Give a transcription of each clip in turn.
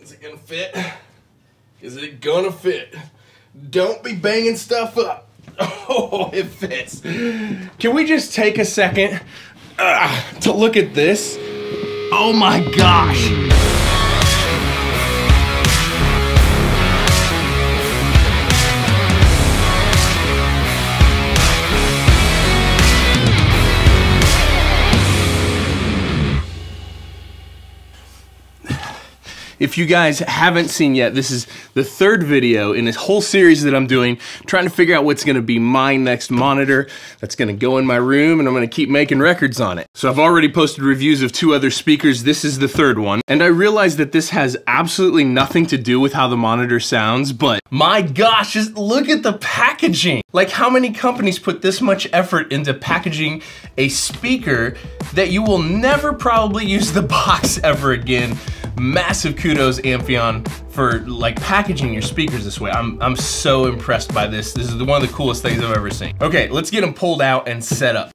Is it gonna fit? Is it gonna fit? Don't be banging stuff up. Oh, it fits. Can we just take a second to look at this? Oh my gosh. If you guys haven't seen yet, this is the third video in this whole series that I'm doing, trying to figure out what's gonna be my next monitor that's gonna go in my room, and I'm gonna keep making records on it. So I've already posted reviews of 2 other speakers. This is the third one. And I realized that this has absolutely nothing to do with how the monitor sounds, but my gosh, just look at the packaging. Like, how many companies put this much effort into packaging a speaker that you will never probably use the box ever again? Massive kudos, Amphion, for like packaging your speakers this way. I'm so impressed by this. This is one of the coolest things I've ever seen. Okay, let's get them pulled out and set up.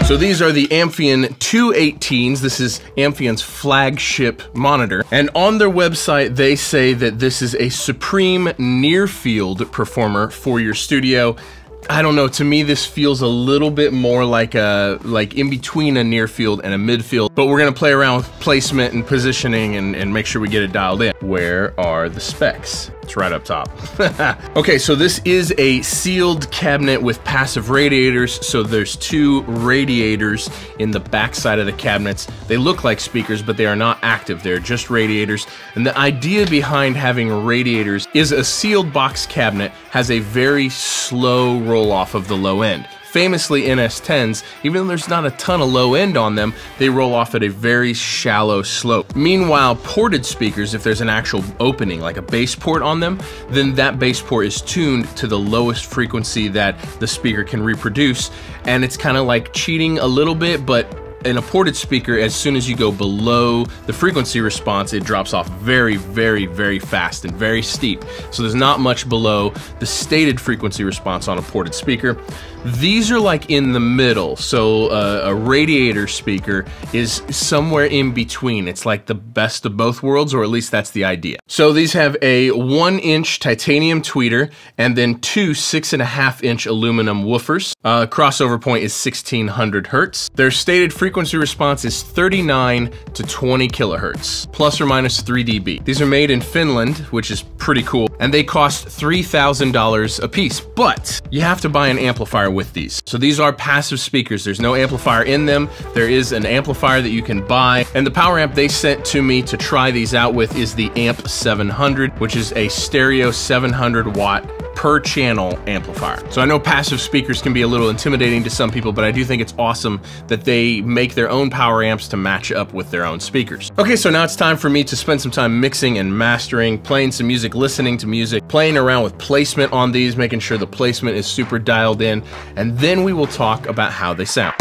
So these are the Amphion 218s. This is Amphion's flagship monitor. And on their website, they say that this is a supreme near-field performer for your studio. I don't know, to me this feels a little bit more like in between a near field and a midfield, but we're gonna play around with placement and positioning and make sure we get it dialed in. Where are the specs? It's right up top. Okay, so this is a sealed cabinet with passive radiators. So there's 2 radiators in the back side of the cabinets. They look like speakers, but they are not active. They're just radiators. And the idea behind having radiators is a sealed box cabinet has a very slow roll off of the low end. Famously, NS10s, even though there's not a ton of low end on them, they roll off at a very shallow slope. Meanwhile, ported speakers, if there's an actual opening, like a bass port on them, then that bass port is tuned to the lowest frequency that the speaker can reproduce, and it's kind of like cheating a little bit, but in a ported speaker, as soon as you go below the frequency response, it drops off very, very, very fast and very steep. So there's not much below the stated frequency response on a ported speaker. These are like in the middle. So a radiator speaker is somewhere in between. It's like the best of both worlds, or at least that's the idea. So these have a 1-inch titanium tweeter and then 2 6.5-inch aluminum woofers. Crossover point is 1600 hertz. Their stated frequency response is 39 to 20 kilohertz, plus or minus 3 dB. These are made in Finland, which is pretty cool, and they cost $3,000 a piece, but you have to buy an amplifier with these. So these are passive speakers. There's no amplifier in them. There is an amplifier that you can buy, and the power amp they sent to me to try these out with is the Amp 700, which is a stereo 700 watt per channel amplifier. So I know passive speakers can be a little intimidating to some people, but I do think it's awesome that they make their own power amps to match up with their own speakers. Okay, so now it's time for me to spend some time mixing and mastering, playing some music, listening to music, playing around with placement on these, making sure the placement is super dialed in, and then we will talk about how they sound.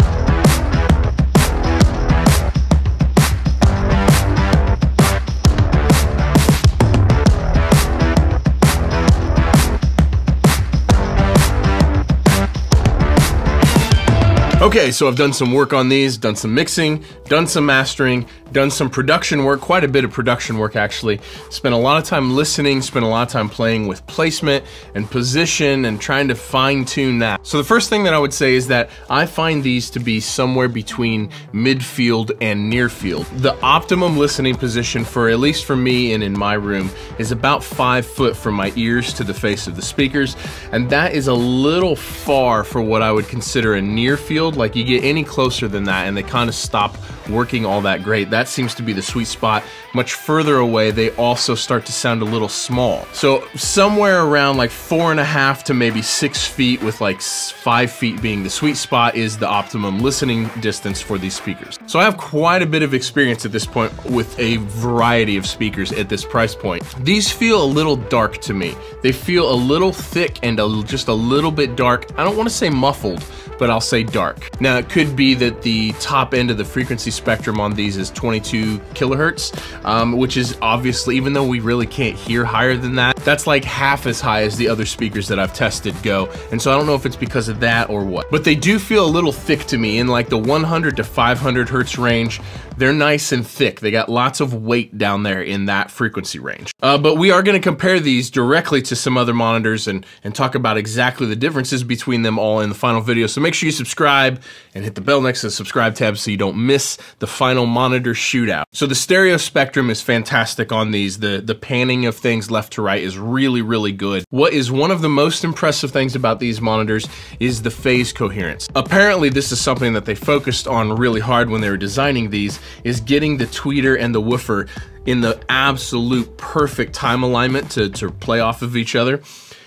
Okay, so I've done some work on these, done some mixing, done some mastering, done some production work, quite a bit of production work actually. Spent a lot of time listening, spent a lot of time playing with placement and position and trying to fine tune that. So the first thing that I would say is that I find these to be somewhere between midfield and near field. The optimum listening position for, at least for me and in my room, is about 5 foot from my ears to the face of the speakers. And that is a little far for what I would consider a near field field. Like you get any closer than that and they kind of stop working all that great. That seems to be the sweet spot. Much further away, they also start to sound a little small. So somewhere around like 4.5 to maybe 6 feet, with like 5 feet being the sweet spot, is the optimum listening distance for these speakers. So I have quite a bit of experience at this point with a variety of speakers at this price point. These feel a little dark to me. They feel a little thick and just a little bit dark. I don't want to say muffled, but I'll say dark. Now, it could be that the top end of the frequency spectrum on these is 22 kilohertz, which is obviously, even though we really can't hear higher than that, that's like half as high as the other speakers that I've tested go. And so I don't know if it's because of that or what. But they do feel a little thick to me in like the 100 to 500 hertz range. They're nice and thick. They got lots of weight down there in that frequency range. But we are gonna compare these directly to some other monitors and talk about exactly the differences between them all in the final video. So make sure you subscribe and hit the bell next to the subscribe tab so you don't miss the final monitor shootout. So the stereo spectrum is fantastic on these. The panning of things left to right is really, really good. What is one of the most impressive things about these monitors is the phase coherence. Apparently this is something that they focused on really hard when they were designing these, is getting the tweeter and the woofer in the absolute perfect time alignment to play off of each other.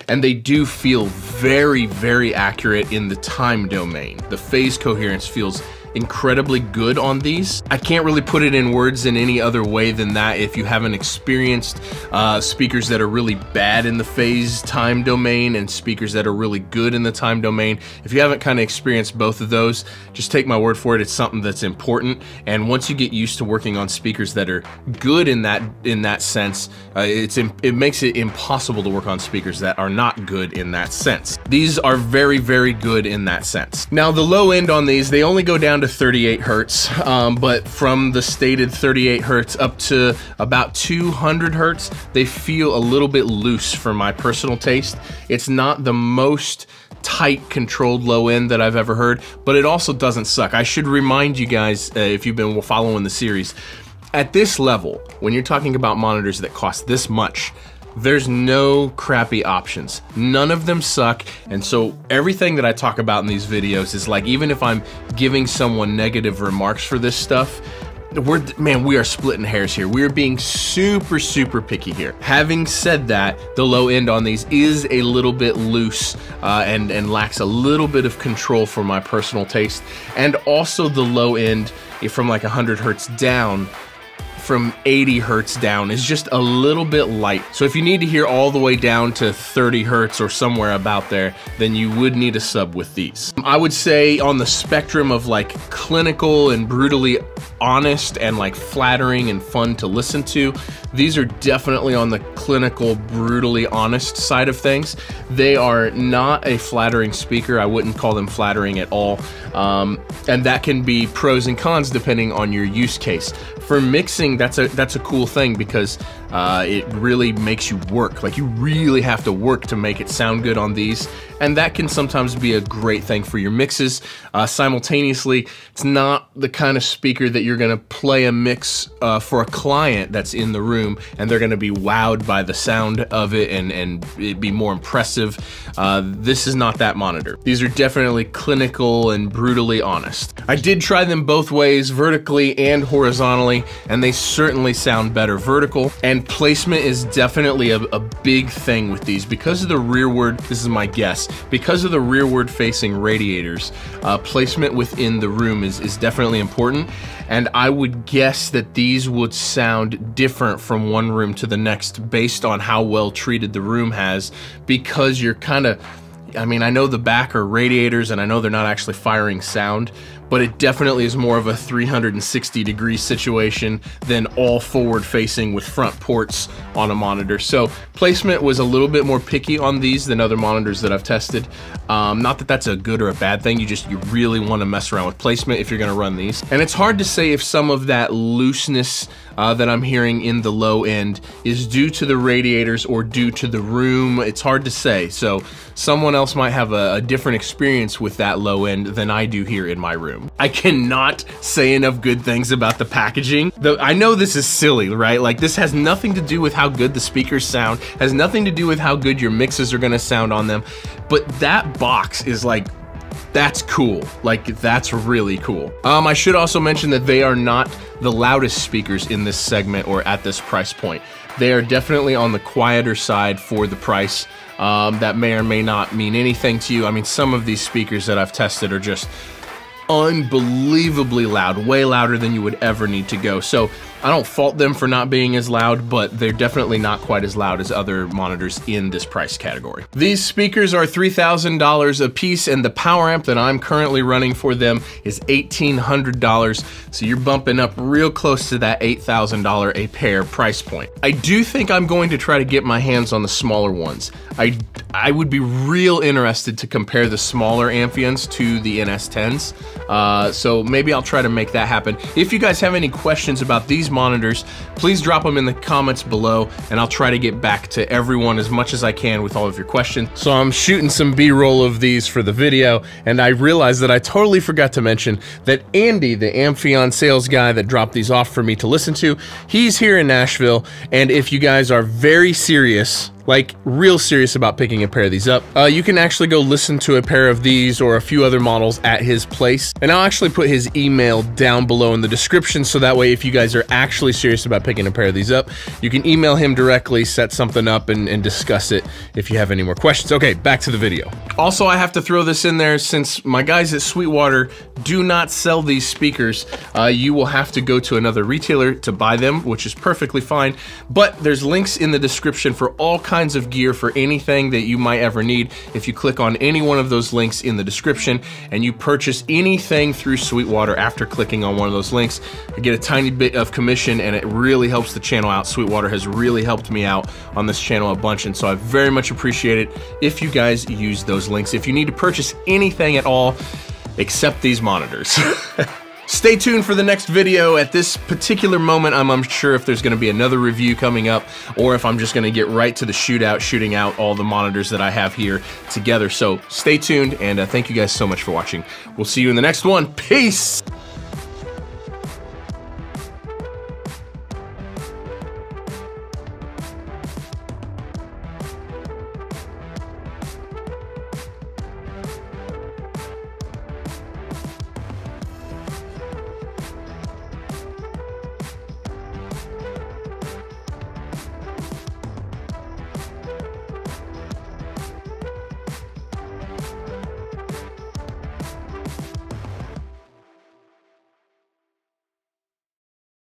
And they do feel very, very accurate in the time domain. The phase coherence feels incredibly good on these. I can't really put it in words in any other way than that. If you haven't experienced speakers that are really bad in the phase time domain and speakers that are really good in the time domain, if you haven't kind of experienced both of those, just take my word for it. It's something that's important. And once you get used to working on speakers that are good in that sense, it makes it impossible to work on speakers that are not good in that sense. These are very, very good in that sense. Now the low end on these, they only go down to 38 hertz, but from the stated 38 hertz up to about 200 hertz, they feel a little bit loose for my personal taste. It's not the most tight, controlled low end that I've ever heard, but it also doesn't suck. I should remind you guys, if you've been following the series, at this level, when you're talking about monitors that cost this much, there's no crappy options. None of them suck, and so everything that I talk about in these videos is like, even if I'm giving someone negative remarks for this stuff, we are splitting hairs here. We are being super, super picky here. Having said that, the low end on these is a little bit loose and lacks a little bit of control for my personal taste. And also the low end, from like 100 hertz down, from 80 hertz down, is just a little bit light. So if you need to hear all the way down to 30 hertz or somewhere about there, then you would need a sub with these. I would say on the spectrum of like clinical and brutally honest and like flattering and fun to listen to, these are definitely on the clinical, brutally honest side of things. They are not a flattering speaker. I wouldn't call them flattering at all. And that can be pros and cons depending on your use case. For mixing, that's a cool thing because it really makes you work. Like, you really have to work to make it sound good on these, and that can sometimes be a great thing for your mixes. Simultaneously, it's not the kind of speaker that you're gonna play a mix for a client that's in the room and they're gonna be wowed by the sound of it and it'd be more impressive. This is not that monitor. These are definitely clinical and brutally honest. I did try them both ways, vertically and horizontally, and they certainly sound better vertical. And placement is definitely a big thing with these because of the rearward, this is my guess, because of the rearward facing radiators, placement within the room is definitely important. And I would guess that these would sound different from one room to the next based on how well treated the room has, because you're kind of, I mean, I know the back are radiators and I know they're not actually firing sound, but it definitely is more of a 360-degree situation than all forward facing with front ports on a monitor. So placement was a little bit more picky on these than other monitors that I've tested. Not that that's a good or a bad thing, you really want to mess around with placement if you're gonna run these. And it's hard to say if some of that looseness that I'm hearing in the low end is due to the radiators or due to the room. It's hard to say. So someone else might have a different experience with that low end than I do here in my room. I cannot say enough good things about the packaging. I know this is silly, right? Like, this has nothing to do with how good the speakers sound, has nothing to do with how good your mixes are gonna sound on them, but that box is like That's cool. Like, that's really cool. I should also mention that they are not the loudest speakers in this segment or at this price point. They are definitely on the quieter side for the price. That may or may not mean anything to you. I mean, some of these speakers that I've tested are just unbelievably loud, way louder than you would ever need to go. So I don't fault them for not being as loud, but they're definitely not quite as loud as other monitors in this price category. These speakers are $3,000 a piece, and the power amp that I'm currently running for them is $1,800. So you're bumping up real close to that $8,000 a pair price point. I do think I'm going to try to get my hands on the smaller ones. I would be real interested to compare the smaller Amphions to the NS10s. So maybe I'll try to make that happen. If you guys have any questions about these monitors, please drop them in the comments below, and I'll try to get back to everyone as much as I can with all of your questions. So I'm shooting some B-roll of these for the video, and I realized that I totally forgot to mention that Andy, the Amphion sales guy that dropped these off for me to listen to, he's here in Nashville, and if you guys are very serious, like real serious about picking a pair of these up, you can actually go listen to a pair of these or a few other models at his place. And I'll actually put his email down below in the description, so that way if you guys are actually serious about picking a pair of these up, you can email him directly, set something up, and discuss it if you have any more questions. Okay, back to the video. Also, I have to throw this in there, since my guys at Sweetwater do not sell these speakers. You will have to go to another retailer to buy them, which is perfectly fine, but there's links in the description for all kinds of gear for anything that you might ever need. If you click on any one of those links in the description and you purchase anything through Sweetwater after clicking on one of those links, I get a tiny bit of commission, and it really helps the channel out. Sweetwater has really helped me out on this channel a bunch, and so I very much appreciate it if you guys use those links if you need to purchase anything at all except these monitors. Stay tuned for the next video. At this particular moment, I'm unsure if there's going to be another review coming up, or if I'm just going to get right to the shooting out all the monitors that I have here together. So stay tuned, and thank you guys so much for watching. We'll see you in the next one. Peace!